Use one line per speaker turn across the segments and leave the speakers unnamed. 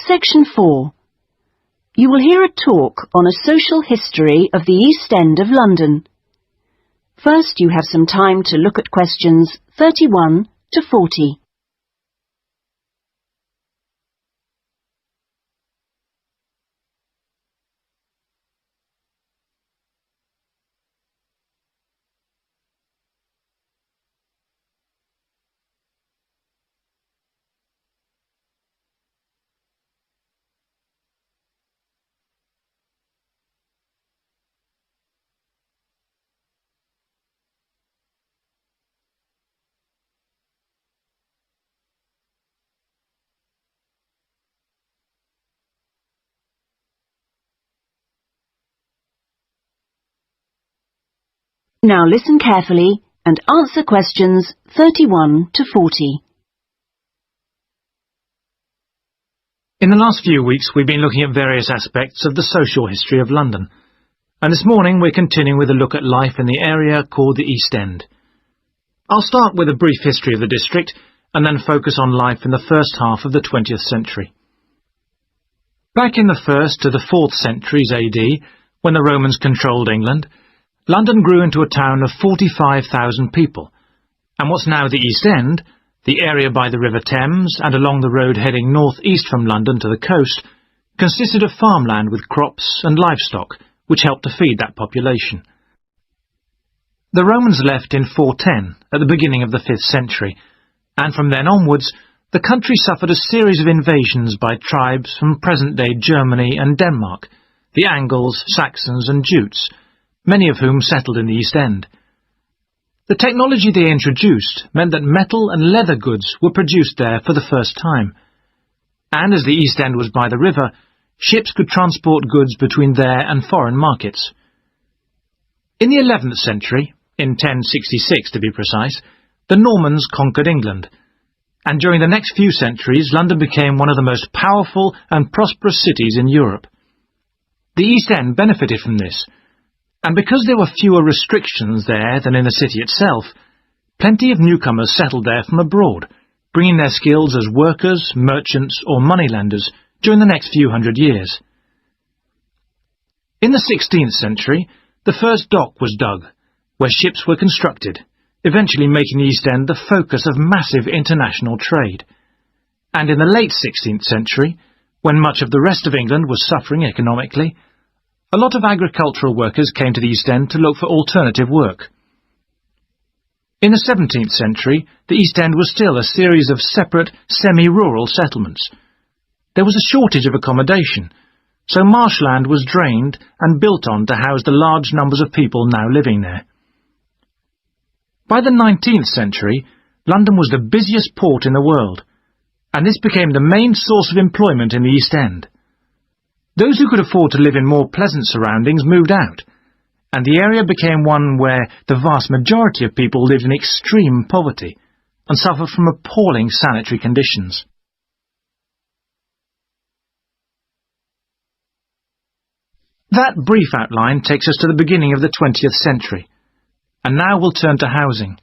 Section 4. You will hear a talk on a social history of the East End of London. First, you have some time to look at questions 31 to 40. Now listen carefully and answer questions 31 to 40.
In the last few weeks we've been looking at various aspects of the social history of London, and this morning we're continuing with a look at life in the area called the East End. I'll start with a brief history of the district and then focus on life in the first half of the 20th century. Back in the 1st to the 4th centuries AD, when the Romans controlled England, London grew into a town of 45,000 people, and what's now the East End, the area by the River Thames and along the road heading north-east from London to the coast, consisted of farmland with crops and livestock, which helped to feed that population. The Romans left in 410, at the beginning of the 5th century, and from then onwards, the country suffered a series of invasions by tribes from present-day Germany and Denmark, the Angles, Saxons and Jutes, many of whom settled in the East End. The technology they introduced meant that metal and leather goods were produced there for the first time, and as the East End was by the river, ships could transport goods between there and foreign markets. In the 11th century, in 1066 to be precise, the Normans conquered England, and during the next few centuries London became one of the most powerful and prosperous cities in Europe. The East End benefited from this, and because there were fewer restrictions there than in the city itself, plenty of newcomers settled there from abroad, bringing their skills as workers, merchants or moneylenders during the next few hundred years. In the 16th century, the first dock was dug, where ships were constructed, eventually making the East End the focus of massive international trade. And in the late 16th century, when much of the rest of England was suffering economically, a lot of agricultural workers came to the East End to look for alternative work. In the 17th century, the East End was still a series of separate, semi-rural settlements. There was a shortage of accommodation, so marshland was drained and built on to house the large numbers of people now living there. By the 19th century, London was the busiest port in the world, and this became the main source of employment in the East End. Those who could afford to live in more pleasant surroundings moved out, and the area became one where the vast majority of people lived in extreme poverty and suffered from appalling sanitary conditions. That brief outline takes us to the beginning of the 20th century, and now we'll turn to housing.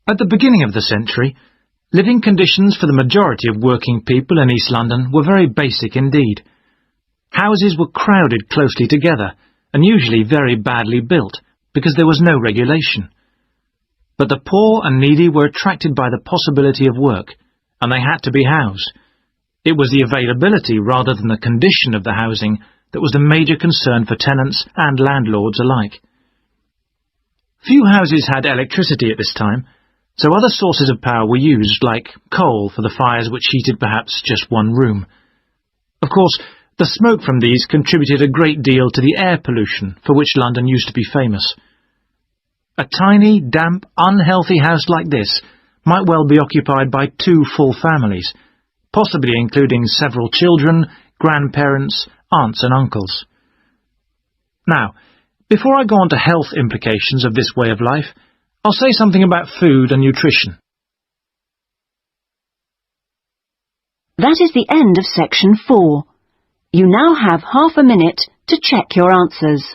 At the beginning of the century, living conditions for the majority of working people in East London were very basic indeed. Houses were crowded closely together and usually very badly built because there was no regulation. But the poor and needy were attracted by the possibility of work, and they had to be housed. It was the availability rather than the condition of the housing that was the major concern for tenants and landlords alike. Few houses had electricity at this time, so other sources of power were used, like coal for the fires which heated perhaps just one room. Of course, the smoke from these contributed a great deal to the air pollution for which London used to be famous. A tiny, damp, unhealthy house like this might well be occupied by 2 full families, possibly including several children, grandparents, aunts and uncles. Now, before I go on to health implications of this way of life, I'll say something about food and nutrition.
That is the end of Section 4. You now have half a minute to check your answers.